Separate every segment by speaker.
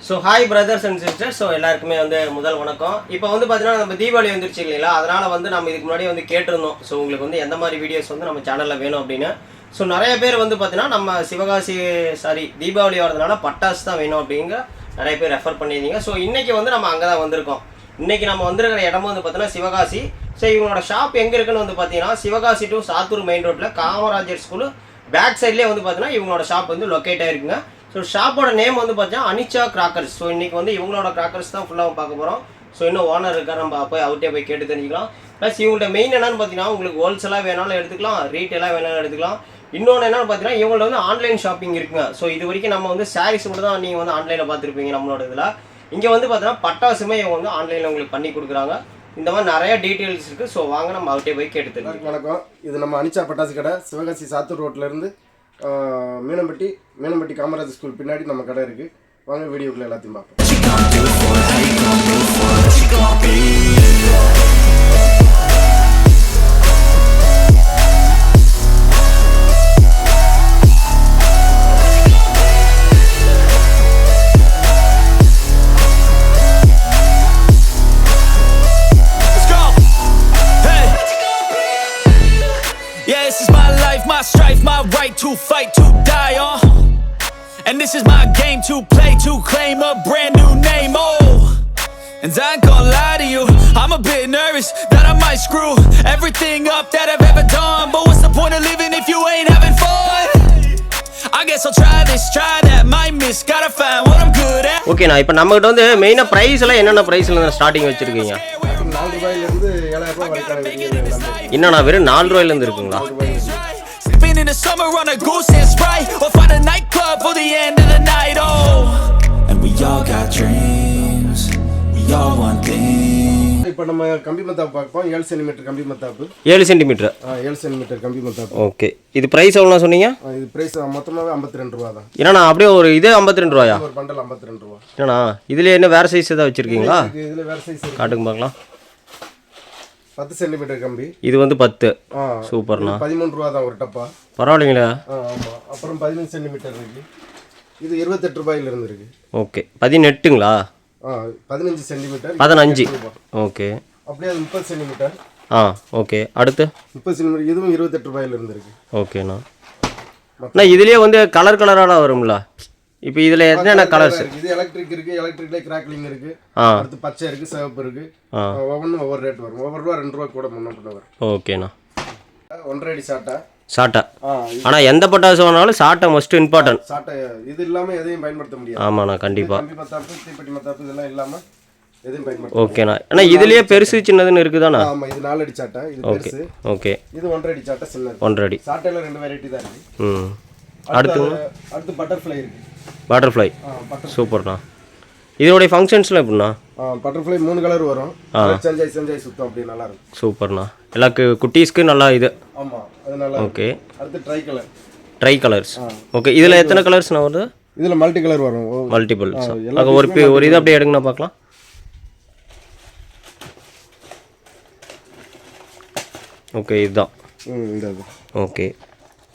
Speaker 1: So hi brothers and sisters. So எல்லாருக்குமே வந்து முதல் வணக்கம். இப்போ வந்து பார்த்தீங்கன்னா நம்ம தீபாவளி வந்துருச்சு இல்லைங்களா, அதனால் வந்து நம்ம இதுக்கு முன்னாடி வந்து கேட்டிருந்தோம். ஸோ உங்களுக்கு வந்து எந்த மாதிரி வீடியோஸ் வந்து நம்ம சேனலில் வேணும் அப்படின்னு. ஸோ நிறைய பேர் வந்து பார்த்தீங்கன்னா நம்ம சிவகாசி தீபாவளி வரதுனால பட்டாசு தான் வேணும் அப்படிங்கிற நிறைய பேர் ரெஃபர் பண்ணியிருந்தீங்க. ஸோ இன்றைக்கி வந்து நம்ம அங்கே தான் வந்திருக்கோம். இன்றைக்கி நம்ம வந்திருக்கிற இடமும் வந்து பார்த்தீங்கன்னா சிவகாசி. ஸோ இவங்களோட ஷாப் எங்கே இருக்குன்னு வந்து பார்த்தீங்கன்னா சிவகாசி டு சாத்தூர் மெயின் ரோட்டில் காமராஜர் ஸ்கூலு பேக் சைட்லேயே வந்து பார்த்தீங்கன்னா இவங்களோட ஷாப் வந்து லொக்கேட் ஆகிருக்குங்க. ஸோ ஷாப்போட நேம் வந்து பார்த்தீங்கன்னா அனிச்சா கிராக்கர்ஸ். ஸோ இன்றைக்கி வந்து இவங்களோட கிராக்கர்ஸ் தான் ஃபுல்லாக பார்க்க போகிறோம். ஸோ இன்னும் ஓனர் இருக்கா, நம்ம போய் அவர்கிட்டே போய் கேட்டு தெரிஞ்சுக்கலாம். ப்ளஸ் இவங்கள்ட்ட மெயின் என்னென்னு பார்த்தீங்கன்னா உங்களுக்கு ஹோல்சேலாக வேணாலும் எடுத்துக்கலாம், ரீட்டெயிலாக வேணாலும் எடுத்துக்கலாம். இன்னொன்று என்னென்னு பார்த்தீங்கன்னா இவங்கள்ட்ட வந்து ஆன்லைன் ஷாப்பிங் இருக்குங்க. ஸோ இது வரைக்கும் நம்ம வந்து சாரீஸ் மட்டும் தான் நீங்கள் வந்து ஆன்லைனில் பார்த்துருப்பீங்க நம்மளோட இதில். இங்கே வந்து பார்த்தீங்கன்னா பட்டாசுமே இவங்க வந்து ஆன்லைனில் உங்களுக்கு பண்ணி கொடுக்குறாங்க. இந்த மாதிரி நிறைய டீட்டெயில்ஸ் இருக்குது. ஸோ வாங்க நம்ம அவர்கிட்டே போய் கேட்டு தெரிஞ்சுக்கலாம்.
Speaker 2: வணக்கம். இது நம்ம அனிச்சா பட்டாசு கடை, சிவகாசி சாத்தூர் ரோட்லேருந்து மீனம்பட்டி காமராஜ் ஸ்கூல் பின்னாடி நம்ம கடை இருக்குது. வாங்க வீடியோக்குள்ள எல்லாத்தையும் பார்ப்போம்.
Speaker 3: My strife, my right to fight, to die on. And this is my game to play, to claim a brand new name. Oh, and I ain't gonna lie to you, I'm a bit nervous that I might screw everything up that I've ever done. But what's the point of living if you ain't having fun? I guess I'll try this, try that, might miss, gotta find what I'm good at.
Speaker 1: Okay, நான் இப்போ நம்மகிட்ட வந்து மெயினாக price எல்லாம் என்னென்ன ப்ரைஸில் starting வச்சுருக்கீங்க?
Speaker 2: 4 ரூபாயிலிருந்து 7,000 ரூபாய் வரைக்கும்.
Speaker 1: என்னண்ணா வெறும் 4 ரூபாயிலேருந்து இருக்குங்களா?
Speaker 3: Been in the summer on a goose and Sprite, or find a nightclub for the end of the night. Oh, and we all got dreams, we all want things.
Speaker 2: இப்போ நம்ம கம்பி மத்தாப்பு பார்ப்போம். 7 சென்டிமீட்டர் கம்பி மத்தாப்பு.
Speaker 1: 7 சென்டிமீட்டர்.
Speaker 2: 7 சென்டிமீட்டர் கம்பி மத்தாப்பு.
Speaker 1: Okay, இது ப்ரைஸ் எவ்வளோ சொன்னீங்க?
Speaker 2: இது ப்ரைஸ் மொத்தமாகவே 52 ரூபா தான்.
Speaker 1: என்னண்ணா அப்படியே ஒரு இதே 52 ரூபாயா?
Speaker 2: ஒரு பண்டல் 52 ரூபா.
Speaker 1: என்னண்ணா இதுல என்ன வேறு சைஸ் ஏதாவது வச்சுருக்கீங்களா?
Speaker 2: இதில் வேறு சைஸ்
Speaker 1: காட்டுங்க பார்க்கலாம்.
Speaker 2: 10 சென்டிமீட்டர் கம்பி.
Speaker 1: இது வந்து 10. சூப்பர்ண்ணா.
Speaker 2: 13 ரூபா தான் ஒரு டப்பா.
Speaker 1: பரவாயில்லைங்களா?
Speaker 2: ஆமாம். அப்புறம் 15 சென்டிமீட்டர் இருக்குது. இது 28 ரூபாயிலிருந்து இருக்குது.
Speaker 1: ஓகே, 18ங்களா?
Speaker 2: 15 சென்டிமீட்டர்.
Speaker 1: 15. ஓகே.
Speaker 2: அப்படியே அது 30 சென்டிமீட்டர்.
Speaker 1: ஓகே. அடுத்து
Speaker 2: 30 சென்டிமீட்டர். இதுவும் 28 ரூபாயிலிருந்து இருக்குது.
Speaker 1: ஓகேண்ணா. அண்ணா இதுலேயே வந்து கலர் கலராக வரும்ல? இப்போ இதில் என்னென்ன கலர்ஸ்?
Speaker 2: இது எலக்ட்ரிக் இருக்குது, எலக்ட்ரிக்ல கிராக்லிங் இருக்குது, அடுத்து பச்சை இருக்குது, சிவப்பு இருக்குது. ஒவ்வொன்றும் ஒவ்வொரு ரேட் வரும். ஒவ்வொரு ரூபா 2 ரூபா கூட முன்ன பண்ண வரும்.
Speaker 1: ஓகேண்ணா.
Speaker 2: 1.5 அடி
Speaker 1: சாட்டா. ஆனால் எந்த பட்டாசு வேணாலும் சாட்டை மஸ்ட் இம்பார்ட்டன்ட்.
Speaker 2: சாட்டை இது இல்லாமல் எதையும் பயன்படுத்த முடியாது.
Speaker 1: ஆமாண்ணா, கண்டிப்பாக.
Speaker 2: கம்பி மத்தாப்பு, தீப்பெட்டி மத்தாப்பு இதெல்லாம் இல்லாமல் எதையும் பயன்படுத்த.
Speaker 1: ஓகேண்ணா. ஆனால் இதுலேயே பெருசு சின்னதுன்னு இருக்குதாண்ணா?
Speaker 2: ஆமாம், இது 4 அடி சாட்டை, இது பெருசு.
Speaker 1: ஓகே.
Speaker 2: இது 1.5 அடி சாட்டை, சின்னது.
Speaker 1: 1.5 அடி.
Speaker 2: சாட்டையில் 2 வெரைட்டி தான் இருக்குது. அடுத்து பட்டர்ஃப்ளை இருக்குது. பட்டர்ஃப்ளை
Speaker 1: சூப்பர்ண்ணா. இதோடைய ஃபங்க்ஷன்ஸ்லாம் எப்படிண்ணா?
Speaker 2: பட்டர்ஃப்ளை 3 கலர் வரும். செஞ்சாய் சுத்தம் அப்படியே நல்லா இருக்கும்.
Speaker 1: சூப்பர்ண்ணா. எல்லா குட்டீஸ்க்கு நல்லா இது.
Speaker 2: ஆமாம், அது நல்லா.
Speaker 1: ஓகே.
Speaker 2: அடுத்து
Speaker 1: ட்ரை கலர்ஸ். ஓகே. இதில் எத்தனை கலர்ஸ்ண்ணா வருது?
Speaker 2: இதில் மல்டி கலர் வரும்.
Speaker 1: மல்டிபிள். ஒரு இது அப்படியே எடுங்கண்ணா பார்க்கலாம். ஓகே, இதுதான். ஓகே.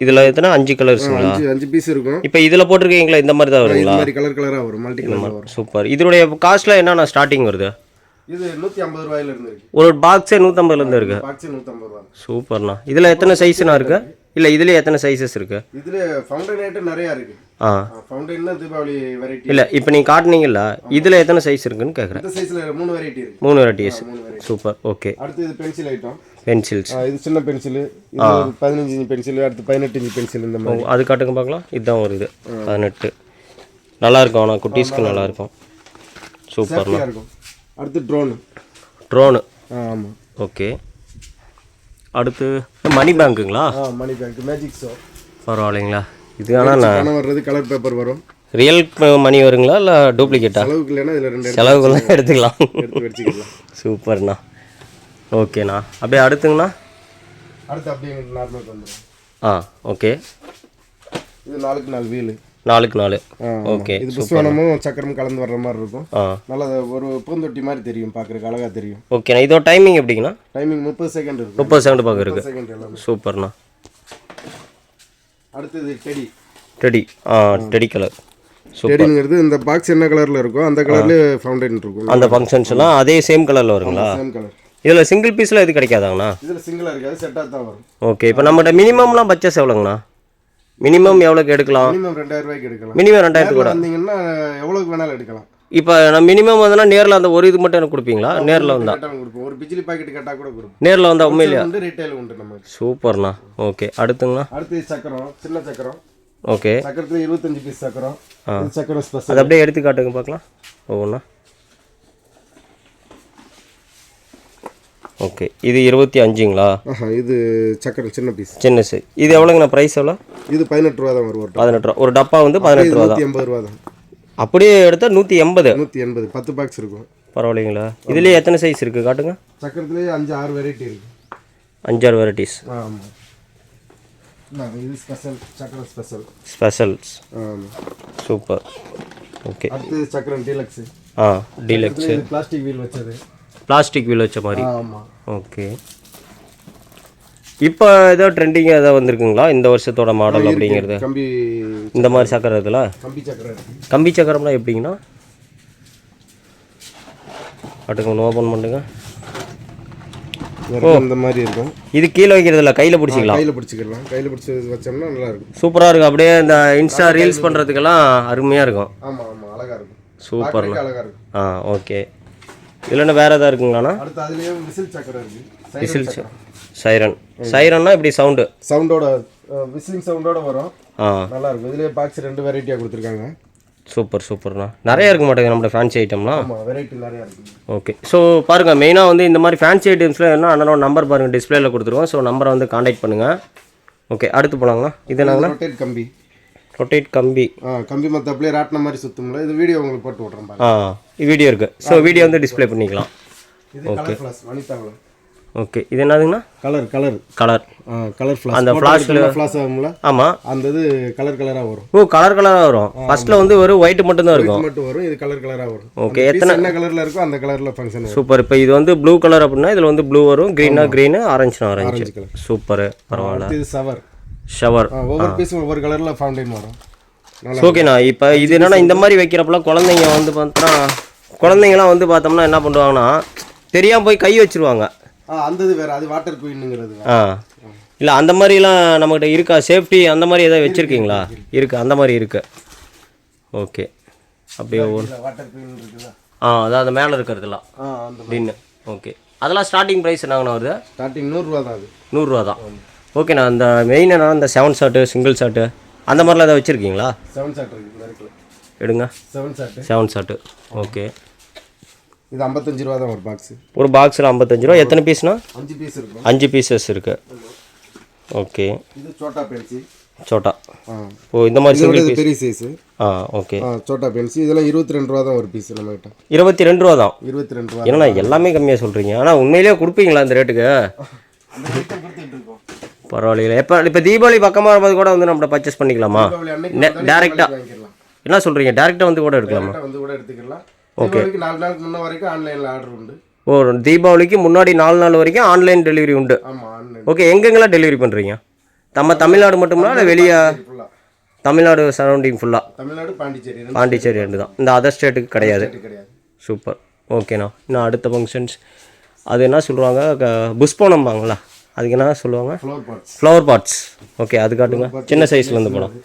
Speaker 1: இதில் எத்தனை? 5 கலர்ஸுங்களா? 5
Speaker 2: பீஸ் இருக்கும்.
Speaker 1: இப்போ இதில் போட்டிருக்கீங்களா? இந்த மாதிரி தான் வருங்களா?
Speaker 2: இந்த மாதிரி கலர் கலராக வரும், மல்டி கலர் வரும்.
Speaker 1: சூப்பர். இதனுடைய காஸ்ட்லாம் என்னென்ன ஸ்டார்டிங் வருது?
Speaker 2: இது 150 ரூபாயிலிருந்து இருக்கு.
Speaker 1: ஒரு பாக்ஸே 150லேருந்து இருக்கு.
Speaker 2: பாக்ஸே 150 ரூபா.
Speaker 1: சூப்பர்ண்ணா. இதில் எத்தனை சைஸ்ண்ணா இருக்கு? இல்லை இதுலேயே எத்தனை சைஸஸ் இருக்கு?
Speaker 2: இதில் ஃபவுண்டைன் ஐட்டம் நிறையா இருக்கு. ஃபவுண்டைன்னா தீபாவளி வெரைட்டி.
Speaker 1: இல்லை இப்போ நீங்கள் காட்டுனீங்கல்ல, இதில் எத்தனை சைஸ் இருக்குன்னு கேட்குறேன்.
Speaker 2: இந்த சைஸில் 3 வெரைட்டி இருக்கு.
Speaker 1: 3 வெரைட்டிஸ். சூப்பர். ஓகே.
Speaker 2: அடுத்து இது பென்சில் ஐட்டம்.
Speaker 1: பென்சில்ஸ்.
Speaker 2: இது சின்ன பென்சில். இது 15 இன்ச் பென்சில், அடுத்து 18 இன்ச் பென்சில். இந்த மாதிரி
Speaker 1: அது காட்டுங்க பார்க்கலாம். இதுதான் ஒரு இது 18. நல்லா இருக்கும். ஆனால் குட்டீஸ்க்கு நல்லா இருக்கும். சூப்பர்ண்ணா.
Speaker 2: அடுத்து ட்ரோனு. ஆமாம்.
Speaker 1: ஓகே. அடுத்து மணி பேங்க்குங்களா?
Speaker 2: Money bank, magic show.
Speaker 1: பரவாயில்லைங்களா? இது ஆனால் நான்
Speaker 2: வர்றது கலர் பேப்பர் வரும்.
Speaker 1: ரியல் மணி வருங்களா இல்லை டூப்ளிகேட்டா?
Speaker 2: செலவுக்கு இல்லைன்னா இதில் 2
Speaker 1: செலவுக்குலாம் எடுத்துக்கலாம்.
Speaker 2: எடுத்து வச்சுக்கலாம்.
Speaker 1: சூப்பர்ண்ணா. ஓகேண்ணா. அப்படியே அடுத்துங்கண்ணா?
Speaker 2: அடுத்து அப்படியே நார்மல் வந்துடும்.
Speaker 1: ஓகே.
Speaker 2: இது 4க்கு 4 வீலு.
Speaker 1: 4க்கு 4. ஓகே.
Speaker 2: இது புஷ்வானமும் சக்கரமும் கலந்து வர்ற மாதிரி இருக்கும். நல்லா ஒரு பூந்தொட்டி மாதிரி தெரியும், பார்க்குறதுக்கு அழகாக தெரியும்.
Speaker 1: ஓகேண்ணா. இதோட டைமிங் எப்படிங்கண்ணா?
Speaker 2: டைமிங் 30 செகண்ட் இருக்கும்.
Speaker 1: 30 செகண்ட் பார்க்க இருக்கு. சூப்பர்ண்ணா.
Speaker 2: அடுத்தது டெடி.
Speaker 1: Teddy colour.
Speaker 2: டெடிங்கிறது இந்த பாக்ஸ் என்ன கலரில் இருக்கோ அந்த கலர்லேயே ஃபவுண்டைன் இருக்கும்.
Speaker 1: அந்த ஃபங்க்ஷன்ஸ் எல்லாம் அதே சேம் கலரில் வருங்களா?
Speaker 2: Same colour.
Speaker 1: இதில் சிங்கிள் பீஸில் இது கிடைக்காதாங்கண்ணா?
Speaker 2: இதில் சிங்கிளாக இருக்காது, செட்டாக தான் வரும்.
Speaker 1: ஓகே, இப்போ நம்மகிட்ட மினிமம்லாம் பர்ச்சேஸ் எவ்வளோங்கண்ணா? மினிமம் எவ்வளோக்கு எடுக்கலாம்?
Speaker 2: மினிமம் 2000 ரூபாய்க்கு எடுக்கலாம்.
Speaker 1: மினிமம் 2000 கூட
Speaker 2: வந்தீங்கன்னா எவ்வளோக்கு வேணாலும் எடுக்கலாம்.
Speaker 1: இப்போ நான் மினிமம் வந்தனா நேரில் அந்த ஒரு இது மட்டும் எனக்கு கொடுப்பீங்களா? நேரில் வந்தா
Speaker 2: கொடுப்போம். ஒரு பிஜிலி பாக்கெட் கேட்டால் கூட கொடுப்போம்.
Speaker 1: நேரில் வந்தா உண்மையிலேயே
Speaker 2: உண்டு, ரீட்டைல் உண்டு நமக்கு.
Speaker 1: சூப்பர்ண்ணா. ஓகே, அடுத்துங்கண்ணா?
Speaker 2: அடுத்து சக்கரம், சின்ன சக்கரம்.
Speaker 1: ஓகே,
Speaker 2: சக்கரத்தில் 25 பீஸ் சக்கரம். இது சக்கரம் ஸ்பெஷல்.
Speaker 1: அது அப்படியே எடுத்து காட்டுங்க பார்க்கலாம் ஒவ்வொன்றா. ஓகே, இது 25ங்களா?
Speaker 2: இது சக்கரம் சின்ன பீஸ்,
Speaker 1: சின்ன சைஸ். இது எவ்வளோங்கண்ணா ப்ரைஸ் எவ்வளோ?
Speaker 2: இது 18 ரூபா தான் வரும்.
Speaker 1: 18 ரூபா. ஒரு டப்பா வந்து 18 ரூபா தான்.
Speaker 2: 180 ரூபா தான்.
Speaker 1: அப்படியே எடுத்தால் 180.
Speaker 2: 180 10 பாக்ஸ் இருக்கும்.
Speaker 1: பரவாயில்லைங்களா? இதுலேயே எத்தனை சைஸ் இருக்குது காட்டுங்க.
Speaker 2: சக்கரத்துலேயே 5-6 வெரைட்டி இருக்குது.
Speaker 1: 5-6 வெரைட்டிஸ்.
Speaker 2: ஆமாம். இது ஸ்பெஷல், சக்கரம் ஸ்பெஷல்.
Speaker 1: ஸ்பெஷல்ஸ்.
Speaker 2: ஆமாம்,
Speaker 1: சூப்பர். ஓகே,
Speaker 2: அடுத்து சக்கரம் டீலக்ஸு.
Speaker 1: டீலக்ஸு.
Speaker 2: பிளாஸ்டிக் வீல் வச்சது.
Speaker 1: பிளாஸ்டிக் வீல் வச்ச மாதிரி.
Speaker 2: ஆமாம்.
Speaker 1: ஓகே, இப்போ ஏதோ ட்ரெண்டிங் ஏதோ வந்திருக்குங்களா இந்த வருஷத்தோட மாடல் அப்படிங்கிறது?
Speaker 2: கம்பி,
Speaker 1: இந்த மாதிரி சக்கரம் இருக்குல்ல?
Speaker 2: கம்பி சக்கரம்.
Speaker 1: கம்பி சக்கரம்லாம் எப்படிங்கண்ணா? அடுங்க ஒன்று ஓப்பன் பண்ணுங்க.
Speaker 2: இந்த மாதிரி இருக்கும்.
Speaker 1: இது கீழே வைக்கிறது இல்லை, கையில் பிடிச்சிக்கலாம்.
Speaker 2: கையில் பிடிச்சிக்கலாம். கையில் பிடிச்சி வச்சோம்னா நல்லா இருக்கும்.
Speaker 1: சூப்பராக இருக்கும். அப்படியே இந்த இன்ஸ்டா ரீல்ஸ் பண்ணுறதுக்கெல்லாம் அருமையாக இருக்கும்.
Speaker 2: ஆமாம் ஆமாம், அழகாக இருக்கும்.
Speaker 1: சூப்பர்ண்ணா.
Speaker 2: அழகாக இருக்கும்.
Speaker 1: ஓகே. இல்லைன்னா வேறு எதாவது இருக்குங்களாண்ணா?
Speaker 2: அடுத்து அதுலேயே விசில் சக்கரம் இருக்குது.
Speaker 1: Whistle siren. சைரன்னா இப்படி
Speaker 2: சவுண்டோட விசிலிங் சவுண்டோட வரும். நல்லா இருக்கும். இதுலேயே பாக்ஸ் 2 வெரைட்டியாக கொடுத்துருக்காங்க.
Speaker 1: சூப்பர்ண்ணா. நிறைய இருக்க மாட்டேங்குது நம்மளோட ஃபேன்சி ஐட்டம்லாம்.
Speaker 2: ஆமாம், வெரைட்டி நிறையா இருக்குது.
Speaker 1: ஓகே, ஸோ பாருங்கள், மெயினாக வந்து இந்த மாதிரி ஃபேன்சி ஐட்டம்ஸில் என்ன அண்ணனோட நம்பர் பாருங்கள் டிஸ்பிளேல கொடுத்துருவோம். ஸோ நம்பரை வந்து காண்டாக்ட் பண்ணுங்கள். ஓகே, அடுத்து போகலாங்களா? இது என்னங்கண்ணா?
Speaker 2: ரொட்டேட் கம்பி.
Speaker 1: ரொட்டேட் கம்பி.
Speaker 2: கம்பி மற்ற அப்படியே ராட்டின மாதிரி சுற்றும்ல. இது வீடியோ உங்களுக்கு போட்டு விட்றேன்.
Speaker 1: வீடியோ இருக்குது. ஸோ வீடியோ வந்து டிஸ்பிளே பண்ணிக்கலாம்.
Speaker 2: ஓகே, வனிதாவில்.
Speaker 1: ஓகே, இது என்னதுங்கண்ணா? Colour flash. அந்த ஃப்ளாஷ் ஆகும்ல? ஆமாம்,
Speaker 2: அந்த இது கலராக வரும்.
Speaker 1: கலராக வரும். ஃபர்ஸ்ட்டில் வந்து ஒரு ஒயிட் மட்டும் தான் இருக்கும்.
Speaker 2: மட்டும் வரும். இது கலராக வரும்.
Speaker 1: ஓகே, என்ன
Speaker 2: கலரில் இருக்கோ அந்த கலரில் ஃபங்க்ஷன்.
Speaker 1: சூப்பர். இப்போ இது வந்து ப்ளூ கலர் அப்படின்னா இதில் வந்து ப்ளூ வரும், க்ரீனா க்ரீனு, ஆரஞ்சுனா ஆரஞ்சு. சூப்பர், பரவாயில்ல.
Speaker 2: இது
Speaker 1: ஷவர்.
Speaker 2: ஒவ்வொரு பீஸும் ஒவ்வொரு கலரில் ஃபவுண்டைன் வரும்.
Speaker 1: ஓகேண்ணா. இப்போ இது என்னன்னா இந்த மாதிரி வைக்கிறப்பெல்லாம் குழந்தைங்க வந்து பார்த்தோன்னா குழந்தைங்களாம் வந்து பார்த்தோம்னா என்ன பண்ணுவாங்கன்னா தெரியாமல் போய் கை வச்சிருவாங்க.
Speaker 2: அந்த இது வேறு, அது வாட்டர் குயின்னுங்கிறது.
Speaker 1: இல்லை, அந்த மாதிரிலாம் நம்மகிட்ட இருக்கா? சேஃப்டி அந்த மாதிரி எதாவது வச்சுருக்கீங்களா? இருக்குது, அந்த மாதிரி இருக்குது. ஓகே, அப்படியே
Speaker 2: வாட்டர் குயின் இருக்குதா?
Speaker 1: அதான் அந்த மேலே இருக்கிறதுலாம் டின்னு. ஓகே, அதெல்லாம் ஸ்டார்டிங் ப்ரைஸ் என்னங்கண்ணா வருது?
Speaker 2: ஸ்டார்டிங் 100 ரூபா தான். அது
Speaker 1: 100 ரூபா தான். ஓகேண்ணா. அந்த மெயின் என்ன இந்த 7 ஷாட்டு, சிங்கிள் ஷாட்டு அந்த மாதிரிலாம் எதாவது வச்சுருக்கீங்களா?
Speaker 2: 7 ஷாட் இருக்குது.
Speaker 1: எடுங்க.
Speaker 2: 7
Speaker 1: ஷாட்டு. ஓகே,
Speaker 2: இது 55 ரூபா தான் ஒரு பாக்ஸ்.
Speaker 1: ஒரு பாக்ஸில் 55 ரூபா. எத்தனை பீஸ்னா?
Speaker 2: 5 பீஸ் இருக்கும்.
Speaker 1: 5 பீசஸ் இருக்கு. ஓகே,
Speaker 2: இது சோட்டா பென்சி.
Speaker 1: இந்த மாதிரி சிங்கிள் பீஸ்
Speaker 2: பெரிய சைஸ்.
Speaker 1: ஓகே,
Speaker 2: சோட்டா பென்சி. இதெல்லாம் 22 ரூபா தான் ஒரு பீஸ் நம்ம கிட்ட.
Speaker 1: 22 ரூபா தான்.
Speaker 2: 22 ரூபா.
Speaker 1: ஏன்னா எல்லாமே கம்மியாக சொல்கிறீங்க. ஆனால் உண்மையிலேயே கொடுப்பீங்களா இந்த ரேட்டுக்கு? பரவாயில்ல. இப்போ தீபாவளி பக்கமாக வரும்போது கூட வந்து நம்ம பர்ச்சேஸ் பண்ணிக்கலாமா? டேரெக்டாக என்ன சொல்கிறீங்க? டேரெக்டாக வந்து கூட எடுக்கலாமா?
Speaker 2: எடுத்துக்கலாம். ஓகே, 4 நாளுக்கு முன்ன வரைக்கும் ஆன்லைனில் ஆர்டர் உண்டு.
Speaker 1: தீபாவளிக்கு முன்னாடி 4 நாள் வரைக்கும் ஆன்லைன் டெலிவரி உண்டு.
Speaker 2: ஆமாம், ஆன்லைன்.
Speaker 1: ஓகே, எங்கெங்கெல்லாம் டெலிவரி பண்ணுறீங்க? நம்ம தமிழ்நாடு மட்டும்னா இல்லை வெளியே? தமிழ்நாடு சரௌண்டிங் ஃபுல்லாக.
Speaker 2: தமிழ்நாடு,
Speaker 1: பாண்டிச்சேரி ரெண்டு தான். இந்த அதர் ஸ்டேட்டுக்கு கிடையாது. சூப்பர். ஓகேண்ணா. இன்னும் அடுத்த ஃபங்க்ஷன்ஸ் அது என்ன சொல்லுவாங்க? புஷ்போனம்பாங்களா? அதுக்கு என்ன சொல்லுவாங்க? Flower pots. ஓகே, அது காட்டுங்க. சின்ன சைஸ்லேருந்து போகலாம்.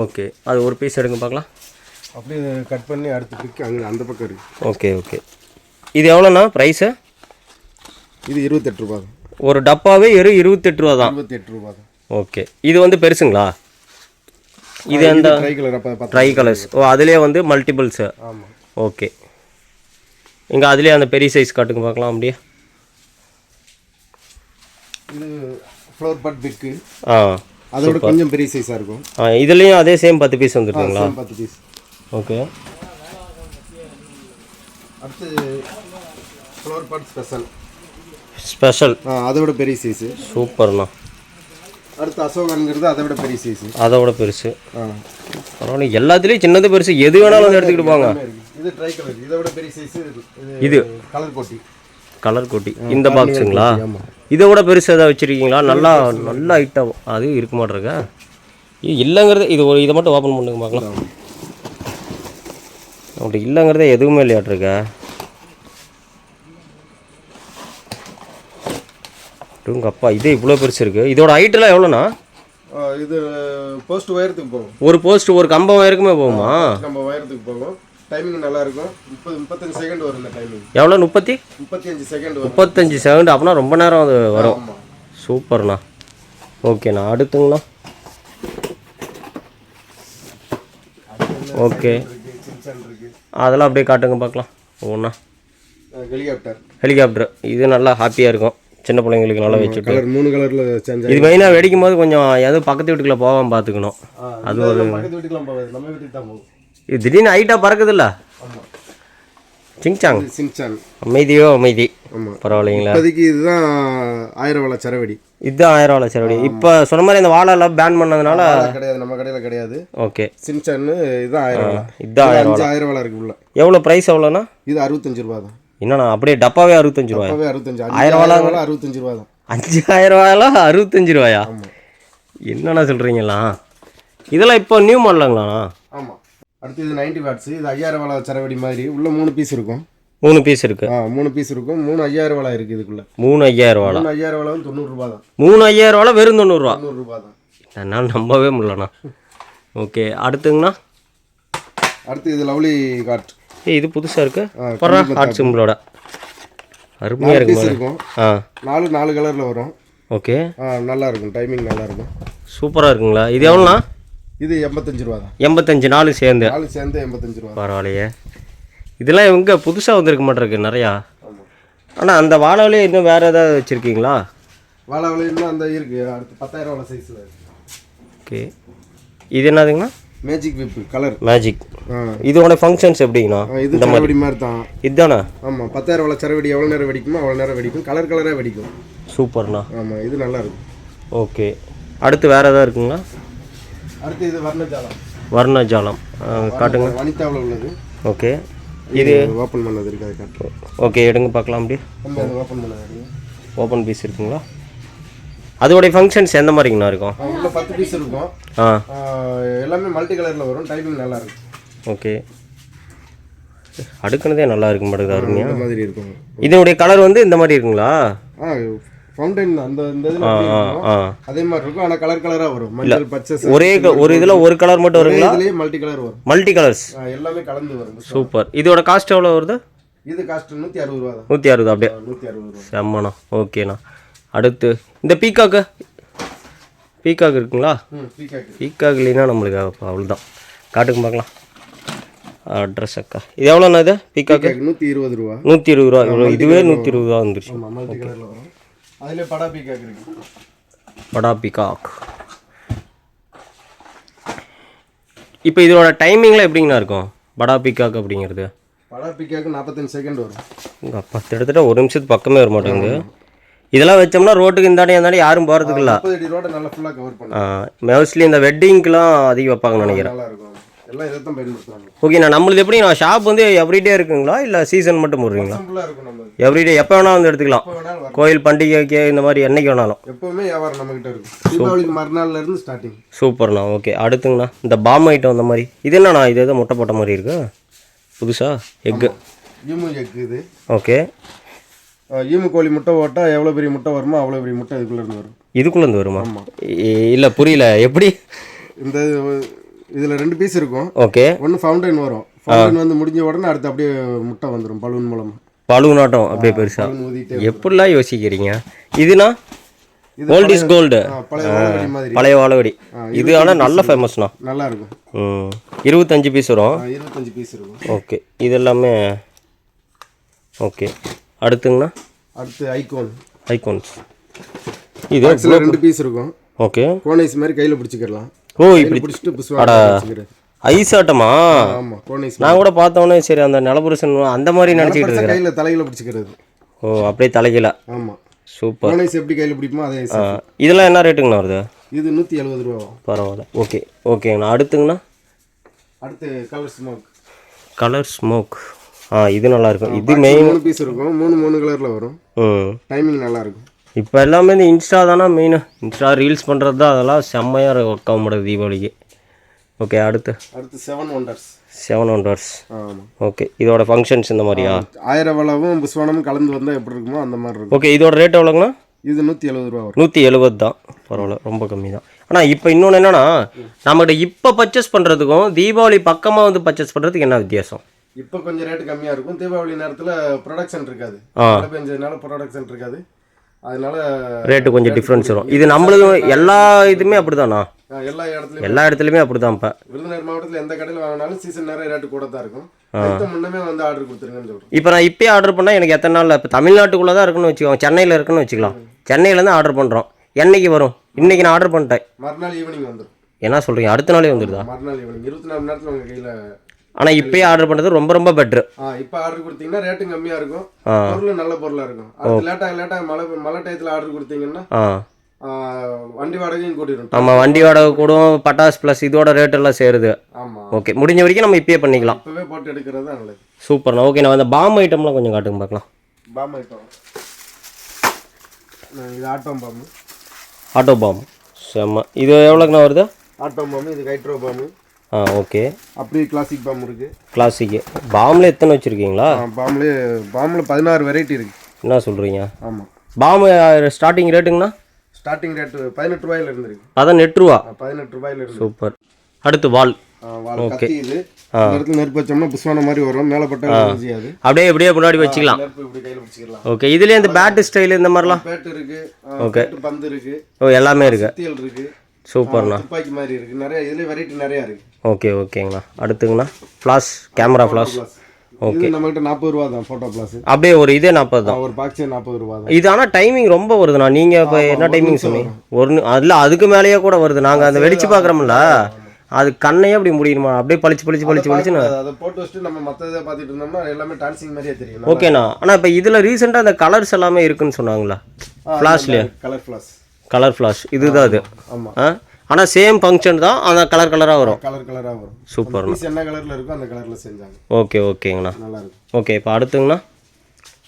Speaker 1: ஓகே, அது ஒரு பீஸ் எடுங்க பார்க்கலாம்.
Speaker 2: அப்படியே கட் பண்ணி அடுத்து பிக் அங்கே அந்த பக்கம் இருக்குது.
Speaker 1: ஓகே. இது எவ்வளோண்ணா ப்ரைஸு?
Speaker 2: இது 28 ரூபா தான்.
Speaker 1: ஒரு டப்பாவே 28 ரூபா தான்.
Speaker 2: 28 ரூபா தான்.
Speaker 1: ஓகே, இது வந்து பெருசுங்களா? இது அந்த ட்ரை கலர்ஸ். அதுலேயே வந்து மல்டிபிள்ஸு.
Speaker 2: ஆமாம்.
Speaker 1: ஓகே, இங்கே அதுலேயே அந்த பெரிய சைஸ் காட்டுங்க பார்க்கலாம். அப்படியே
Speaker 2: இது ஃப்ளவர் பட் பிக்கு. அதோட கொஞ்சம் பெரிய சைஸாக இருக்கும்.
Speaker 1: இதுலேயும் அதே சேம் 10 பீஸ் வந்துருக்குங்களா?
Speaker 2: 10 பீஸ்.
Speaker 1: ஓகே,
Speaker 2: அடுத்து ஃப்ளவர் பட்
Speaker 1: ஸ்பெஷல்.
Speaker 2: அதோட பெரிய சைஸு.
Speaker 1: சூப்பர்ண்ணா.
Speaker 2: அடுத்து அசோகான்ங்கிறது அதை விட பெரிய சைஸு.
Speaker 1: அதோட பெருசு. பரவாயில்ல, எல்லாத்துலேயும் சின்னது பெருசு எது வேணாலும் வந்து எடுத்துக்கிட்டு போங்க.
Speaker 2: இது ட்ரை கலர். இதை விட பெரிய சைஸு.
Speaker 1: இது கலர் கோட்டி. இந்த பாக்ஸுங்களா? இதை விட பெருசு எதாவது வச்சுருக்கீங்களா? நல்லா ஐட்டம் அது இருக்க மாட்டிருக்க. இது இல்லைங்கிறது இது இதை மட்டும் ஓப்பன் பண்ணுங்க பார்க்கலாம். அப்படி இல்லைங்கிறதே எதுவுமே இல்லையாட்டிருக்க. உங்கள் அப்பா இதே இவ்வளோ பெருசு இருக்குது. இதோட ஹைட்டெல்லாம் எவ்வளோண்ணா?
Speaker 2: இது போஸ்ட் ஒயரத்துக்கு போகும்.
Speaker 1: ஒரு போஸ்ட் ஒரு கம்பம் ஒயருக்குமே போகுமா?
Speaker 2: கம்பம் ஒயரத்துக்கு போகும். டைமிங் நல்லா இருக்கும். 35 செகண்ட் வரும் இந்த டைமிங்.
Speaker 1: எவ்வளோ?
Speaker 2: 35 செகண்ட் வரும்.
Speaker 1: 35 செகண்ட். அப்படின்னா ரொம்ப நேரம் அது வரும். சூப்பர்ண்ணா. ஓகேண்ணா. அடுத்துங்கண்ணா. ஓகே, அதெல்லாம் அப்படியே காட்டுங்க பார்க்கலாம். ஒவ்வொன்றா. ஹெலிகாப்டர் இது நல்லா ஹாப்பியாக இருக்கும் சின்ன பிள்ளைங்களுக்கு. நல்லா வச்சுட்டு
Speaker 2: கலர் 3 கலரில் சேஞ்ச்.
Speaker 1: இது மெயினாக வெடிக்கும் போது கொஞ்சம் எதுவும் பக்கத்து வீட்டுக்குள்ளே போகாமல் பார்த்துக்கணும். அது ஒரு
Speaker 2: பக்கத்து வீட்டுக்குலாம் போகாது, நம்ம வீட்டுக்கு தான் போகும்.
Speaker 1: இது திடீர்னு ஹைட்டாக பறக்குதுல்ல. சிங்சாங்
Speaker 2: சிங்சான்.
Speaker 1: அமைதியோ அமைதி. பரவாயில்லைங்களா?
Speaker 2: இப்போதைக்கு இதுதான் 1000 வாழை சரவெடி.
Speaker 1: இதுதான் 1000 வாழை சரவெடி. இப்போ சொன்ன மாதிரி இந்த வாழெல்லாம் பேன் பண்ணதுனால
Speaker 2: கிடையாது, நம்ம கடையில் கிடையாது.
Speaker 1: ஓகே.
Speaker 2: சின்சான் இதுதான் 1000 வாழை.
Speaker 1: இதுதான்
Speaker 2: 1000 வாழை இருக்கு உள்ள.
Speaker 1: எவ்வளோ ப்ரைஸ் எவ்வளோண்ணா?
Speaker 2: இது 65 ரூபா தான்.
Speaker 1: என்னண்ணா அப்படியே டப்பாவே 65 ரூபாயா?
Speaker 2: 1000 வாழை 65 ரூபா தான்.
Speaker 1: 5000 ரூபாயெல்லாம் 65 ரூபாயா? என்னண்ணா சொல்கிறீங்களா? இதெல்லாம் இப்போ நியூ மாடலுங்களாண்ணா?
Speaker 2: ஆமாம். அடுத்து இது 90 வாட்ஸ். இது 5000 வாழை சரவெடி மாதிரி உள்ள 3 பீஸ் இருக்கும்.
Speaker 1: 3 பீஸ் இருக்கு.
Speaker 2: 3 பீஸ் இருக்கும். 3 5000 வாழை இருக்கு இதுக்குள்ள.
Speaker 1: 3 5000 வாழை.
Speaker 2: 3 5000 வாழை 90 ரூபா தான்.
Speaker 1: 3 5000 வாழை வெறும் 90 ரூபா.
Speaker 2: 90 ரூபா தான்.
Speaker 1: என்னால் நம்பவே முடியலண்ணா. ஓகே, அடுத்துங்கண்ணா.
Speaker 2: அடுத்து இது லவ்லி கார்ட்.
Speaker 1: இது புதுசாக இருக்கு. அப்புறம் ஹார்ட் சிம்பிளோட அருமையாக இருக்கும்.
Speaker 2: 4 கலரில் வரும்.
Speaker 1: ஓகே,
Speaker 2: நல்லா இருக்கும். டைமிங் நல்லா இருக்கும்.
Speaker 1: சூப்பராக இருக்குங்களா? இது எவ்வளோண்ணா?
Speaker 2: இது 85 ரூபா தான்.
Speaker 1: 85 4 சேர்ந்து
Speaker 2: 85 ரூபா.
Speaker 1: பரவாயில்லையே. இதெல்லாம் எங்கே புதுசாக வந்திருக்க மாட்டிருக்கு நிறையா. ஆனால் அந்த வாழை இன்னும் வேறு ஏதாவது வச்சுருக்கீங்களா?
Speaker 2: வாழை இன்னும் அந்த இருக்குது. அடுத்து 10000 வாழை சைஸில் இருக்குது.
Speaker 1: ஓகே, இது என்னதுங்கண்ணா?
Speaker 2: Magic whip colour.
Speaker 1: மேஜிக். இதோட ஃபங்க்ஷன்ஸ் எப்படிங்கண்ணா?
Speaker 2: இது சரவெடி மாதிரி தான்.
Speaker 1: இதுதானே?
Speaker 2: ஆமாம். 10000 வாழை சரவெடி எவ்வளோ நேரம் வெடிக்குமோ அவ்வளோ நேரம் வெடிக்கும். கலராக வெடிக்கும்.
Speaker 1: சூப்பர்ண்ணா.
Speaker 2: ஆமாம், இது நல்லா இருக்கும்.
Speaker 1: ஓகே, அடுத்து வேறு எதாவது இருக்குங்களா?
Speaker 2: அடுத்து இது வர்ணஜாலம்.
Speaker 1: வர்ணஜாலம் காட்டுங்க.
Speaker 2: வனிதாவில் உள்ளது.
Speaker 1: ஓகே, இது
Speaker 2: ஓப்பன் பண்ணது இருக்குது. அது காட்டு.
Speaker 1: ஓகே, எடுங்க பார்க்கலாம். அப்படி
Speaker 2: ஓப்பன் பண்ணது.
Speaker 1: ஓப்பன் பீஸ் இருக்குங்களா? அதோடைய ஃபங்க்ஷன்ஸ் எந்த மாதிரிங்கண்ணா இருக்கும்?
Speaker 2: உள்ள 10 பீஸ் இருக்கும். எல்லாமே மல்டி கலரில் வரும். டைமிங் நல்லா இருக்கும்.
Speaker 1: ஓகே, அடுக்குனதே நல்லா இருக்கும் மாட்டேங்குது. அருமையாக
Speaker 2: இந்த மாதிரி இருக்கும்.
Speaker 1: இதனுடைய கலர் வந்து இந்த மாதிரி இருக்குங்களா?
Speaker 2: ஃபவுண்டைன் அந்த இதில் அதே மாதிரி இருக்கும். ஆனால் கலராக வரும். மஞ்சள், பச்சை.
Speaker 1: ஒரு இதில் ஒரு கலர் மட்டும் வருங்களா?
Speaker 2: இதுலேயே மல்டி கலர் வரும்.
Speaker 1: மல்டி கலர்ஸ்
Speaker 2: எல்லாமே கலந்து வரும்.
Speaker 1: சூப்பர். இதோட காஸ்ட் எவ்வளோ வருது?
Speaker 2: இது காஸ்ட் 160 ரூபா தான்.
Speaker 1: 160 அப்படியே.
Speaker 2: 160 ரூபா.
Speaker 1: செம்மண்ணா. ஓகேண்ணா. அடுத்து இந்த பீக்காக்கு இருக்குங்களா? பீக்காக் இல்லைன்னா நம்மளுக்கு அவ்வளோதான். காட்டுக்கு பார்க்கலாம். அட்ரஸ் அக்கா. இது எவ்வளோண்ணா? இது பீக்காக்கு
Speaker 2: 120 ரூபா.
Speaker 1: 120 ரூபா. இவ்வளோ இதுவே 120 ரூபா வந்துருச்சு.
Speaker 2: மல்டி கலரில் வரும். அதில் படா பீக்காக் இருக்கு.
Speaker 1: படா பீக்காக். இப்போ இதோட டைமிங்லாம் எப்படிங்கண்ணா இருக்கும்? படா பீக்காக் அப்படிங்கிறது
Speaker 2: படா பீக்காக்கு 45 செகண்ட் வரும்.
Speaker 1: உங்கள் அப்பா கிட்டத்தட்ட 1 நிமிஷத்துக்கு பக்கமே வர மாட்டேங்குது. இதெல்லாம் வச்சோம்னா ரோட்டுக்கு இந்தாண்டி யாரும் போகிறதுக்கு இல்லை.
Speaker 2: 30 அடி ரோட்டை நல்லா ஃபுல்லாக கவர் பண்ணும்.
Speaker 1: மோஸ்ட்லி இந்த வெட்டிங்க்கெலாம் அதிகம் வைப்பாங்கன்னு நினைக்கிறேன்.
Speaker 2: நல்லா இருக்கும். எல்லாம் இதை தான் பயன்படுத்துவாங்க.
Speaker 1: ஓகேண்ணா. நம்மளுது எப்படி நான் ஷாப் வந்து எவ்ரிடே இருக்குங்களா இல்லை சீசன் மட்டும் போடுறீங்களா?
Speaker 2: சிம்பிளாக இருக்கும். நம்ம
Speaker 1: எவ்ரிடே எப்போ வேணாலும் வந்து எடுத்துக்கலாம். கோயில் பண்டிகைக்கு இந்த மாதிரி என்னைக்கு வேணாலும்
Speaker 2: எப்போவுமே வியாபாரம் நம்மகிட்ட இருக்கும். தீபாவளிக்கு மறுநாள்ல இருந்து ஸ்டார்டிங்.
Speaker 1: சூப்பர்ண்ணா. ஓகே, அடுத்துங்கண்ணா. இந்த பாம் ஐட்டம் அந்த மாதிரி இது என்னண்ணா? இது எதோ முட்டை போட்ட மாதிரி இருக்கு புதுசா. எக்கு
Speaker 2: ஈமு எக்கு இது.
Speaker 1: ஓகே,
Speaker 2: ஈமு கோழி முட்டை போட்டால் எவ்வளோ பெரிய முட்டை வருமோ அவ்வளோ பெரிய முட்டை இதுக்குள்ளேருந்து வரும்.
Speaker 1: இதுக்குள்ளேருந்து வருமா? இல்லை புரியல எப்படி?
Speaker 2: இந்த இதில் 2 பீஸ் இருக்கும்.
Speaker 1: ஓகே,
Speaker 2: ஒன்று ஃபவுண்டைன் வரும். ஃபவுண்டைன் வந்து முடிஞ்ச உடனே அடுத்து அப்படியே முட்டை வந்துடும் பலூன் மூலமாக.
Speaker 1: பலூனாட்டம் அப்படியே பெருசா. எப்படிலாம் யோசிக்கிறீங்க? இதுனா கோல்ட் இஸ் கோல்டு. பழைய வாழவடி. இது ஆனால் நல்ல ஃபேமஸ்ண்ணா.
Speaker 2: நல்லா இருக்கும்.
Speaker 1: 25 பீஸ் வரும்.
Speaker 2: 25 பீஸ் இருக்கும்.
Speaker 1: ஓகே, இது எல்லாமே ஓகே. அடுத்துங்கண்ணா.
Speaker 2: அடுத்து
Speaker 1: ஐகோன்ஸ். இது
Speaker 2: 2 பீஸ் இருக்கும்.
Speaker 1: ஓகே,
Speaker 2: கோனைஸ் மாதிரி கையில் பிடிச்சிக்கலாம்.
Speaker 1: ஓ இப்படி பிடிச்சிட்டு ஐஸ் ஆட்டமா?
Speaker 2: ஆமாம், கோனைஸ்.
Speaker 1: நான் கூட பார்த்தோன்னே சரி அந்த நிலபுருஷன் அந்த மாதிரி நினச்சிக்கிட்டு இருக்கேன்.
Speaker 2: கையில் தலையில் பிடிச்சிக்கிறது.
Speaker 1: ஓ அப்படியே தலைகீழ.
Speaker 2: ஆமாம்,
Speaker 1: சூப்பர்.
Speaker 2: கோனைஸ் எப்படி கையில் பிடிக்குமோ அதே.
Speaker 1: இதெல்லாம் என்ன ரேட்டுங்கண்ணா வருது?
Speaker 2: இது 170 ரூபா.
Speaker 1: பரவாயில்ல. ஓகே ஓகேங்கண்ணா. அடுத்துங்கண்ணா.
Speaker 2: அடுத்து
Speaker 1: கலர் ஸ்மோக். இது நல்லா இருக்கும். இது மெயின்
Speaker 2: 3 பீஸ் இருக்கும். 3 கலரில் வரும். டைமிங் நல்லா இருக்கும்.
Speaker 1: இப்போ எல்லாமே இந்த இன்ஸ்டா தானே மெயின். இன்ஸ்டா ரீல்ஸ் பண்ணுறது தான், அதெல்லாம் செம்மையாக ஒர்க் ஆக முடியாது தீபாவளிக்கு. ஓகே, அடுத்து
Speaker 2: 7 ஒண்டர்ஸ்.
Speaker 1: 7 ஒண்டர்ஸ்.
Speaker 2: ஆமாம்.
Speaker 1: ஓகே, இதோட ஃபங்க்ஷன்ஸ் இந்த மாதிரியா?
Speaker 2: 1000 வளவும் புஸ்வானமும் கலந்து வந்தால் எப்படி இருக்குமோ அந்த மாதிரி இருக்கும்.
Speaker 1: ஓகே, இதோட ரேட் எவ்வளோங்கண்ணா?
Speaker 2: இது 170 ரூபா வரும்.
Speaker 1: 170 தான், பரவாயில்ல, ரொம்ப கம்மி தான். ஆனால் இப்போ இன்னொன்று என்னென்னா, நம்மகிட்ட இப்போ பர்ச்சேஸ் பண்ணுறதுக்கும் தீபாவளி பக்கமாக வந்து பர்ச்சேஸ் பண்ணுறதுக்கு என்ன வித்தியாசம்?
Speaker 2: இப்போ கொஞ்சம் ரேட்டு கம்மியாக இருக்கும். தீபாவளி நேரத்தில் ப்ரொடக்ஷன் இருக்காது, மழை பெஞ்சதுனால ப்ரொடக்ஷன் இருக்காது, அதனால
Speaker 1: ரேட்டு கொஞ்சம் டிஃப்ரென்ஸ் வரும். இது நம்மளது எல்லா இதுவுமே அப்படி தானா?
Speaker 2: எல்லா
Speaker 1: இடத்துலையுமே அப்படி தான். இப்போ
Speaker 2: விருதுநகர் மாவட்டத்தில் எந்த கடையில் வாங்கினாலும் சீசன் நேரம் ரேட்டு கூட தான் இருக்கும். முன்னமே வந்து ஆர்டர் கொடுத்துருங்கன்னு சொல்கிறோம். இப்போ நான் இப்போயே ஆர்டர் பண்ணால் எனக்கு எத்தனை நாளில்? இப்போ தமிழ்நாட்டுக்குள்ளே தான் இருக்குன்னு வச்சுக்கோங்க, சென்னையில் இருக்குன்னு வச்சுக்கலாம். சென்னையிலேருந்து ஆர்டர் பண்ணுறோம், என்னைக்கு வரும்? இன்றைக்கி நான் ஆர்டர் பண்ணிட்டேன், மறுநாள் ஈவினிங் வந்துடும்.
Speaker 1: என்ன சொல்கிறீங்க? அடுத்த நாளே வந்துடுதா?
Speaker 2: மறுநாள் ஈவினிங் 24 மணி நேரத்தில் உங்கள் கையில்.
Speaker 1: ஆனால் இப்போயே ஆர்டர் பண்ணுறது ரொம்ப ரொம்ப பெட்ரு.
Speaker 2: இப்போ ஆர்டர் கொடுத்தீங்கன்னா ரேட்டும் கம்மியாக இருக்கும், பொருளும் நல்ல பொருளாக இருக்கும். அது லேட்டாக மழை டயத்தில் ஆர்டர் கொடுத்தீங்கன்னா வண்டி வாடகையும் கூட்டிடும்.
Speaker 1: ஆமாம், வண்டி வாடகை கூடும், பட்டாஸ் ப்ளஸ் இதோட ரேட் எல்லாம் சேருது.
Speaker 2: ஆமாம்.
Speaker 1: ஓகே, முடிஞ்ச வரைக்கும் நம்ம இப்பயே பண்ணிக்கலாம்.
Speaker 2: இப்போவே போட்டு எடுக்கிறது தான் நல்லது.
Speaker 1: சூப்பர்ண்ணா. ஓகே, நான் அந்த பாம் ஐட்டம்லாம் கொஞ்சம் காட்டுங்க பார்க்கலாம்.
Speaker 2: பாம் ஐட்டம் இது
Speaker 1: ஆட்டோ பாம். செம்ம. இது எவ்வளோக்குண்ணா வருது?
Speaker 2: ஆட்டோ பாம்பு, இது ஹைட்ரோ பாம்பு.
Speaker 1: ஓகே.
Speaker 2: அப்படியே கிளாசிக் பாம்பு இருக்குது.
Speaker 1: கிளாசிக்கு பாம்பில் எத்தனை வச்சுருக்கீங்களா?
Speaker 2: பாம்பில் 16 வெரைட்டி இருக்குது.
Speaker 1: என்ன சொல்கிறீங்க?
Speaker 2: ஆமாம்.
Speaker 1: பாம்பு ஸ்டார்டிங் ரேட்டுங்கண்ணா?
Speaker 2: ஸ்டார்டிங் ரேட்டு 18 ரூபாயில இருந்து இருக்கு.
Speaker 1: 18 ரூபா?
Speaker 2: 18 ரூபாயில இருந்து.
Speaker 1: சூப்பர். அடுத்து வால்.
Speaker 2: ஓகே. இது இடத்துல நெருப்பு வச்சோம்னா புஷ்வான மாதிரி வரும், மேலே பட்டா செய்யாது.
Speaker 1: அப்படியே முன்னாடி வச்சுக்கலாம்.
Speaker 2: நெருப்பு இப்படி கையில் வச்சுக்கலாம்.
Speaker 1: ஓகே. இதுலேயே இந்த பேட் ஸ்டைல் இந்த மாதிரிலாம்
Speaker 2: பேட் இருக்கு.
Speaker 1: ஓகே.
Speaker 2: பந்து இருக்கு.
Speaker 1: எல்லாமே இருக்கு.
Speaker 2: சுத்தியல் இருக்கு.
Speaker 1: சூப்பர்ண்ணா.
Speaker 2: துப்பாக்கி மாதிரி இருக்கு. நிறைய இதுல வெரைட்டி நிறைய இருக்கு.
Speaker 1: ஓகேங்கண்ணா. அடுத்துங்கண்ணா ஃப்ளாஷ், கேமரா ஃப்ளாஷ்.
Speaker 2: ஓகே. நம்மகிட்ட 40 ரூபா தான் போட்டோ ஃப்ளாஷ்.
Speaker 1: அப்படியே ஒரு இதே 40 தான்.
Speaker 2: ஒரு பாக்ஸே 40 ரூபா தான்.
Speaker 1: இது ஆனால் டைமிங் ரொம்ப வருதுண்ணா. நீங்கள் இப்போ என்ன டைமிங் சொன்னீங்க? அதில் அதுக்கு மேலேயே கூட வருது. நாங்கள் அந்த வெடிச்சு பார்க்குறோம்ல, அது கண்ணையே அப்படி முடியுமா? அப்படியே பளிச்சுன்னு
Speaker 2: அதை போட்டு வச்சுட்டு நம்ம மற்ற இதை பார்த்துட்டு இருந்தோம்னா எல்லாமே டான்சிங் மாதிரியே தெரியும்.
Speaker 1: ஓகேண்ணா. ஆனால் இப்போ இதில் ரீசெண்டாக அந்த கலர்ஸ் எல்லாமே இருக்குன்னு சொன்னாங்களா? ஃப்ளாஷ்லேயே கலர் ஃப்ளாஷ் இதுதான் அது.
Speaker 2: ஆமாம்.
Speaker 1: ஆனால் சேம் ஃபங்க்ஷன் தான், ஆனால் கலராக வரும்.
Speaker 2: கலராக வரும்.
Speaker 1: சூப்பர்.
Speaker 2: என்ன கலரில் இருக்கோ அந்த கலரில் செஞ்சாங்க.
Speaker 1: ஓகேங்கண்ணா.
Speaker 2: நல்லா இருக்கும்.
Speaker 1: ஓகே. இப்போ அடுத்துங்கண்ணா?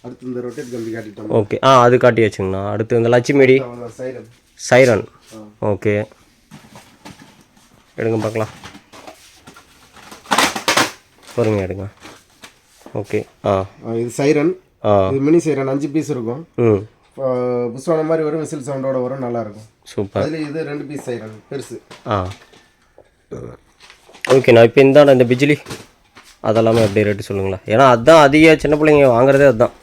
Speaker 2: அடுத்து இந்த ரொட்டேட் கம்பி காட்டிட்டோம்.
Speaker 1: ஓகே. அது காட்டி வச்சுங்கண்ணா. அடுத்து இந்த லட்சுமிடி சைரன். ஓகே, எடுங்க பார்க்கலாம். பொறுமையாக எடுங்க. ஓகே.
Speaker 2: இது சைரன். இது மினி சைரன் 5 பீஸ் இருக்கும். புஷ்வான மாதிரி வரும், விசில் சவுண்டோட வரும், நல்லா இருக்கும். சூப்பர். அதில் இது 2 பீஸ் சைரன் பெருசு.
Speaker 1: ஓகேண்ணா. இப்போ இந்த பிஜிலி அதெல்லாமே அப்படியே ரேட்டு சொல்லுங்களா? ஏன்னா அதுதான் அதிக சின்ன பிள்ளைங்க வாங்குறதே அதுதான்.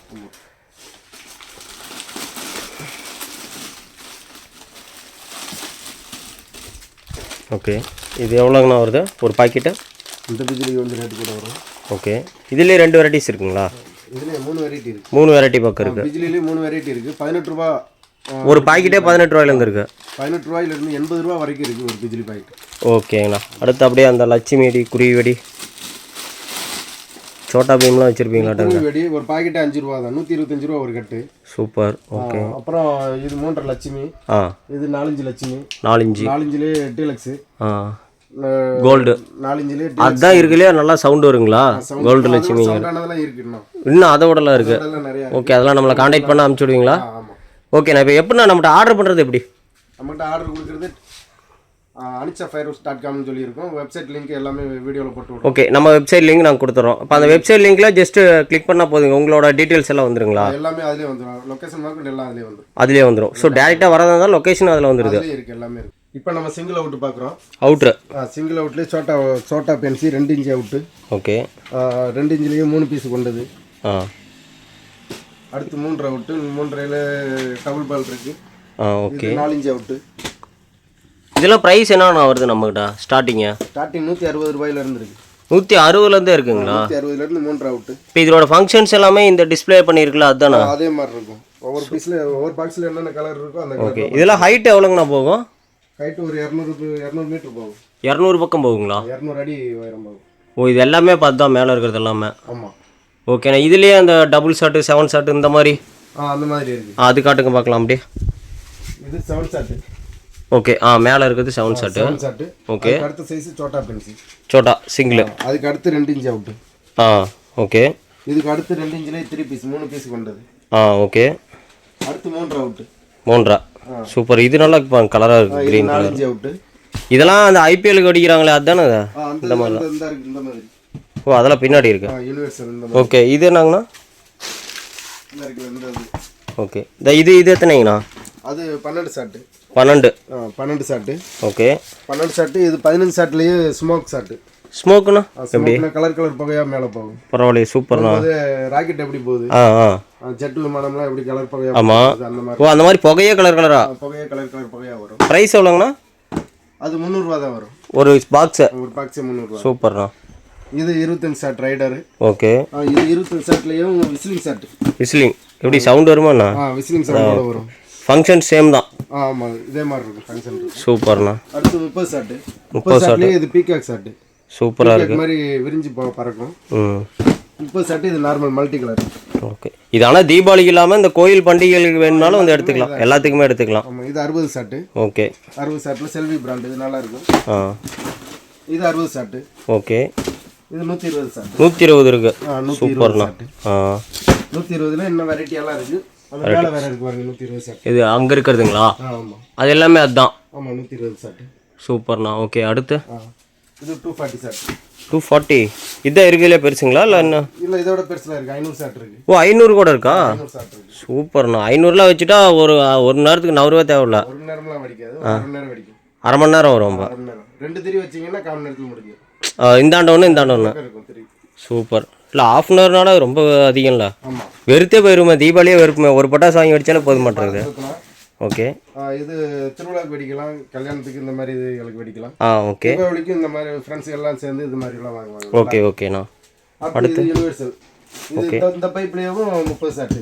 Speaker 1: ஓகே. இது எவ்வளோங்கண்ணா வருது ஒரு பாக்கெட்டு?
Speaker 2: இந்த பிஜிலி கொஞ்சம் ரேட்டு கூட வரும்.
Speaker 1: ஓகே. இதுலேயே 2 வெரைட்டிஸ் இருக்குங்களா?
Speaker 2: இதுலேயே 3 வெரைட்டி இருக்குது.
Speaker 1: 3 வெரைட்டி பக்கம் இருக்குது.
Speaker 2: பிஜிலிலேயே 3 வெரைட்டி இருக்குது. 18 ரூபா
Speaker 1: ஒரு பாக்கெட்டே 18 ரூபாயிலேருந்து இருக்குது.
Speaker 2: 18 ரூபாயிலேருந்து 80 ரூபா வரைக்கும் இருக்குது ஒரு பிஜிலி பாக்கெட்.
Speaker 1: ஓகேங்கண்ணா. அடுத்து அப்படியே அந்த லட்சுமி வெடி, குருவி வெடி, சோட்டா பீம்லாம் வச்சுருப்பீங்களாட்டாங்க.
Speaker 2: வெடி ஒரு பாக்கெட்டு 5 ரூபா தான், 125 ரூபா ஒரு கட்டு.
Speaker 1: சூப்பர். ஓகே.
Speaker 2: அப்புறம் இது 3 லட்சுமி. இது 4 லட்சுமி. 4 டீலக்ஸு.
Speaker 1: கோல்டு
Speaker 2: 4
Speaker 1: அதான் இருக்குல்லையா? நல்லா சவுண்டு வருங்களா? கோல்டு லட்சுமி இன்னும் அதை விடலாம் இருக்கு. ஓகே. அதெல்லாம் நம்மளை கான்டாக்ட் பண்ண அனுப்பிச்சி விடுவீங்களா? ஓகே. நான் இப்போ எப்படின்னா நம்மகிட்ட ஆர்டர் பண்ணுறது எப்படி?
Speaker 2: நம்மகிட்ட ஆர்டர் கொடுக்குறது anichafiruz.com சொல்லியிருக்கோம். வெப்சைட் லிங்க் எல்லாமே வீடியோவில் போட்டு விடுறோம்.
Speaker 1: ஓகே. நம்ம வெப்சைட் லிங்க் நாங்கள் கொடுத்துறோம். இப்போ அந்த வெப்சைட் லிங்க்ல ஜஸ்ட் கிளிக் பண்ணால் போதுங்க, உங்களோட டீட்டெயில்ஸ் எல்லாம் வந்துருங்களா?
Speaker 2: எல்லாமே அதிலே வந்துடும். லொக்கேஷன் மார்க்கெட் எல்லாம்
Speaker 1: அதிலே வந்துடும். ஸோ டேரெக்டாக வரதா இருந்தால் லொக்கேஷன் அதில் வந்துடுது.
Speaker 2: இருக்குது, எல்லாமே இருக்குது. இப்போ நம்ம சிங்கிள் அவுட் பார்க்குறோம்.
Speaker 1: அவுட்ரு
Speaker 2: சிங்கிள் அவுட்லேயே சோட்டா பென்சி 2 இன்ச் அவுட்டு.
Speaker 1: ஓகே.
Speaker 2: 2 இன்ச்லேயே 3 பீஸ் கொண்டது. அடுத்து 3 அவுட்டு. 3ல டபுள் பால் இருக்குது. ஓகே. 4 inch out.
Speaker 1: இதெல்லாம் ப்ரைஸ் என்னென்ன வருது நம்மகிட்ட? ஸ்டார்டிங்
Speaker 2: 160 ரூபாயிலேருந்து இருக்குது.
Speaker 1: 160லேருந்தே இருக்குங்களா?
Speaker 2: 160லேருந்து 3 அவுட்டு.
Speaker 1: இப்போ இதோட ஃபங்க்ஷன்ஸ் எல்லாமே இந்த டிஸ்பிளே பண்ணியிருக்கலாம், அதுதானே?
Speaker 2: அதே மாதிரி இருக்கும். ஒவ்வொரு பாக்ஸில் என்னென்ன கலர் இருக்கோ அந்த கலர்.
Speaker 1: ஓகே. இதெல்லாம் ஹைட் எவ்வளோங்கண்ணா போகும்?
Speaker 2: ஹைட் ஒரு 200 மீட்டர் போகும்.
Speaker 1: 200 பக்கம் போகுங்களா?
Speaker 2: 200 அடி உயரம் போகும்.
Speaker 1: இது எல்லாமே பார்த்து தான் மேலே இருக்கிறது எல்லாமே?
Speaker 2: ஆமாம்.
Speaker 1: ஓகேண்ணா. இதுலேயே அந்த டபுள் ஷாட்டு 7 ஷாட்டு இந்த மாதிரி
Speaker 2: அந்த மாதிரி இருக்குது.
Speaker 1: அது காட்டுங்க பார்க்கலாம் அப்படியே.
Speaker 2: இது 7 ஷாட்டு.
Speaker 1: ஓகே. மேலே இருக்கிறது 7 ஷாட்டு. ஓகே.
Speaker 2: அடுத்த சைஸ் சோட்டா பென்சி.
Speaker 1: சோட்டா சிங்கிள்.
Speaker 2: அதுக்கு அடுத்து 2 இன்ச் அவுட்டு.
Speaker 1: ஓகே.
Speaker 2: இதுக்கு அடுத்து 2 இன்ச்லேயே 3 பீஸ் 3 பீஸ் கொண்டது.
Speaker 1: ஓகே.
Speaker 2: அடுத்து 3 அவுட்டு. 3.5 சூப்பர். இது நல்லா கலராக இருக்குது, க்ரீன் கலர்.
Speaker 4: 4 inch out.
Speaker 2: இதெல்லாம் அந்த ஐபிஎலுக்கு அடிக்கிறாங்களே அதுதானே அது?
Speaker 4: இந்த மாதிரி இந்த மாதிரி.
Speaker 2: ஓ அதெல்லாம் பின்னாடி இருக்கு.
Speaker 4: யூனிவர்சல் இந்த மாதிரி.
Speaker 2: ஓகே இது என்னங்கண்ணா?
Speaker 4: இந்த இருக்குல்ல இந்த இது.
Speaker 2: ஓகே இது எத்தனைங்கண்ணா?
Speaker 4: அது 12 ஷாட்டு.
Speaker 2: 12
Speaker 4: ஷாட்டு.
Speaker 2: Okay
Speaker 4: 12 shot. இது 15 ஷாட்லேயே ஸ்மோக் ஷாட்டு.
Speaker 2: ஸ்மோக்குண்ணா எப்படி?
Speaker 4: கலர் புகையாக மேலே போகும்.
Speaker 2: பரவாயில்லையே, சூப்பர்ண்ணா.
Speaker 4: அது ராக்கெட் எப்படி போகுது, ஜெட் விமானம்லாம் எப்படி கலர் புகையாக
Speaker 2: ஆமாம்.
Speaker 4: அந்த மாதிரி.
Speaker 2: ஓ அந்த மாதிரி புகையே கலரா
Speaker 4: புகையாக புகையாக வரும்.
Speaker 2: ப்ரைஸ் எவ்வளோங்கண்ணா?
Speaker 4: அது 300 ரூபா தான் வரும்
Speaker 2: ஒரு பாக்ஸு.
Speaker 4: ஒரு பாக்ஸே 300 ரூபா.
Speaker 2: சூப்பர்ண்ணா.
Speaker 4: இது 25 ஷாட் ரைடரு.
Speaker 2: ஓகே
Speaker 4: இது 25 ஷாட்லேயும் விசிலிங் ஷாட்டு.
Speaker 2: விசிலிங் எப்படி சவுண்ட் வருமாண்ணா?
Speaker 4: விசிலிங் சவுண்டோட வரும்.
Speaker 2: ஃபங்க்ஷன் சேம் தான்.
Speaker 4: ஆமாம் இதே மாதிரி இருக்கும் ஃபங்க்ஷன்.
Speaker 2: சூப்பர்ண்ணா.
Speaker 4: அடுத்து 30 ஷாட்டு. 30 ஷாட்லேயே இது பீகாக் ஷாட்டு.
Speaker 2: சூப்பராக இருக்குது.
Speaker 4: மாதிரி விரிஞ்சு பறக்கும். 30 ஷாட்டு. இது நார்மல் மல்டி கலர்.
Speaker 2: ஓகே இது ஆனால் தீபாவளிக்கு இல்லாமல் இந்த கோயில் பண்டிகைகளுக்கு வேணும்னாலும் வந்து எடுத்துக்கலாம், எல்லாத்துக்குமே எடுத்துக்கலாம்.
Speaker 4: ஆமாம் இது 60 ஷாட்டு.
Speaker 2: ஓகே
Speaker 4: 60 ஷாட்டில் செல்வி பிராண்ட் இது நல்லா இருக்கும். இது 60 ஷாட்டு.
Speaker 2: ஓகே
Speaker 4: இது 120 ஷாட்டு.
Speaker 2: 120 இருக்கு.
Speaker 4: 120
Speaker 2: சூப்பர்ண்ணா.
Speaker 4: 120ல் இன்னும் வெரைட்டி எல்லாம் இருக்கு. அது மேலே வேற இருக்கு பாருங்க 120 ஷாட்டு.
Speaker 2: இது அங்கே இருக்கிறதுங்களா?
Speaker 4: ஆமாம்
Speaker 2: அது எல்லாமே அதுதான்.
Speaker 4: ஆமாம் 120 ஷாட்டு.
Speaker 2: சூப்பர்ண்ணா. ஓகே அடுத்து
Speaker 4: இது 240 ஷாட்டு.
Speaker 2: 240 இதான் இருக்குதுலே பெருசுங்களா இல்லை என்ன?
Speaker 4: இல்லை இதோட பெருசுலாம் இருக்குது. 500 ஷாட் இருக்குது.
Speaker 2: ஓ 500 கூட இருக்கா?
Speaker 4: 500 ஷாட் இருக்குது.
Speaker 2: சூப்பர்ண்ணா. 500லாம் வச்சுட்டா ஒரு நேரத்துக்கு நவரவே தேவையில்ல.
Speaker 4: ஒரு மணி நேரம்லாம் வடிக்காது, 1 மணி நேரம் வடிக்கும்.
Speaker 2: அரை மணி நேரம் வரும்.
Speaker 4: 1 மணி நேரம் 2 திரி வச்சிங்கன்னா 1/4 மணி நேரத்தில் முடியும்.
Speaker 2: இந்தாண்ட ஒன்று இந்தாண்ட ஒன்று
Speaker 4: இருக்கும் திரி.
Speaker 2: சூப்பர். இல்லை ½ அன் ஹவர்னால ரொம்ப அதிகம்ல.
Speaker 4: ஆமாம்
Speaker 2: வெறுத்தே போயிருமே, தீபாவளியே வெறுப்புமே. ஒரு பட்டாசு வாங்கி வெடிச்சாலே போது மாட்டேங்குது. ஓகே
Speaker 4: இது திருவிழாக்கு வெடிக்கலாம், கல்யாணத்துக்கு இந்த மாதிரி இதுகளுக்கு வெடிக்கலாம்.
Speaker 2: ஓகே
Speaker 4: தீபாவளிக்கு இந்த மாதிரி ஃப்ரெண்ட்ஸ் எல்லாம் சேர்ந்து இது மாதிரி எல்லாம் வாங்குவாங்க.
Speaker 2: ஓகே ஓகேண்ணா.
Speaker 4: அடுத்து யூனிவர்சல். இது இந்த பைப்லேயும் 30 ஷாட்.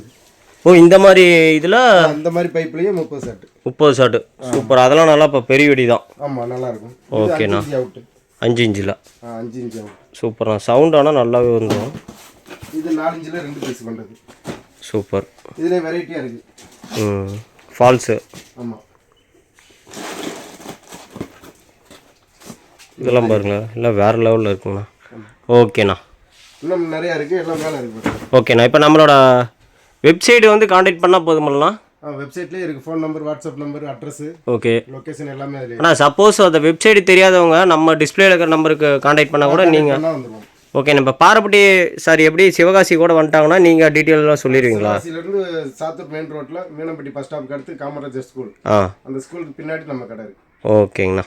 Speaker 2: ஓ இந்த மாதிரி இதில்
Speaker 4: இந்த மாதிரி பைப்லேயும் 30 ஷாட்.
Speaker 2: 30 ஷாட்டு. சூப்பர். அதெல்லாம் நல்லா இப்போ பெரிய வெடி தான்.
Speaker 4: ஆமாம் நல்லா இருக்கும்.
Speaker 2: ஓகேண்ணா.
Speaker 4: 5
Speaker 2: இன்ச்சில்
Speaker 4: 5 இன்ச் அவுட்.
Speaker 2: சூப்பர்ண்ணா. சவுண்ட் ஆனால் நல்லாவே வந்துடும்.
Speaker 4: இது 4 இன்ச்சில் 2 பீஸ் பண்ணுறது.
Speaker 2: சூப்பர்.
Speaker 4: இதில் வெரைட்டியாக இருக்குது.
Speaker 2: ஃபால்ஸு.
Speaker 4: ஆமாம்
Speaker 2: இதெல்லாம் பாருங்க, இல்லை வேறு லெவலில் இருக்குங்கண்ணா. ஓகேண்ணா.
Speaker 4: இன்னும் நிறையா இருக்குது, எல்லாம் மேலே இருக்குது.
Speaker 2: ஓகேண்ணா. இப்போ நம்மளோட வெப்சைட் வந்து காண்டாக்ட் பண்ணால் போதுமில்லண்ணா?
Speaker 4: வெப்சைட்லேயே இருக்குது. Phone number, WhatsApp number, address,
Speaker 2: okay
Speaker 4: location எல்லாமே அதில்.
Speaker 2: ஆனால் சப்போஸ் அந்த வெப்சைட் தெரியாதவங்க நம்ம டிஸ்பிளேல இருக்கிற நம்பருக்கு காண்டாக்ட் பண்ணால் கூட நீங்கள்
Speaker 4: வந்துடுவோம்.
Speaker 2: ஓகே. நம்ம பாரப்பட்டி சார் எப்படி சிவகாசி கூட வந்துட்டாங்கன்னா நீங்கள் டீட்டெயிலாம் சொல்லிடுவீங்களா?
Speaker 4: சிவகாசியிலேருந்து சாத்தூர் மெயின் ரோட்டில் மீனம்பட்டி பஸ் ஸ்டாப்புக்கு அடுத்து காமராஜர் ஸ்கூல், அந்த ஸ்கூலுக்கு பின்னாடி நம்ம கடை இருக்குது.
Speaker 2: ஓகேங்கண்ணா.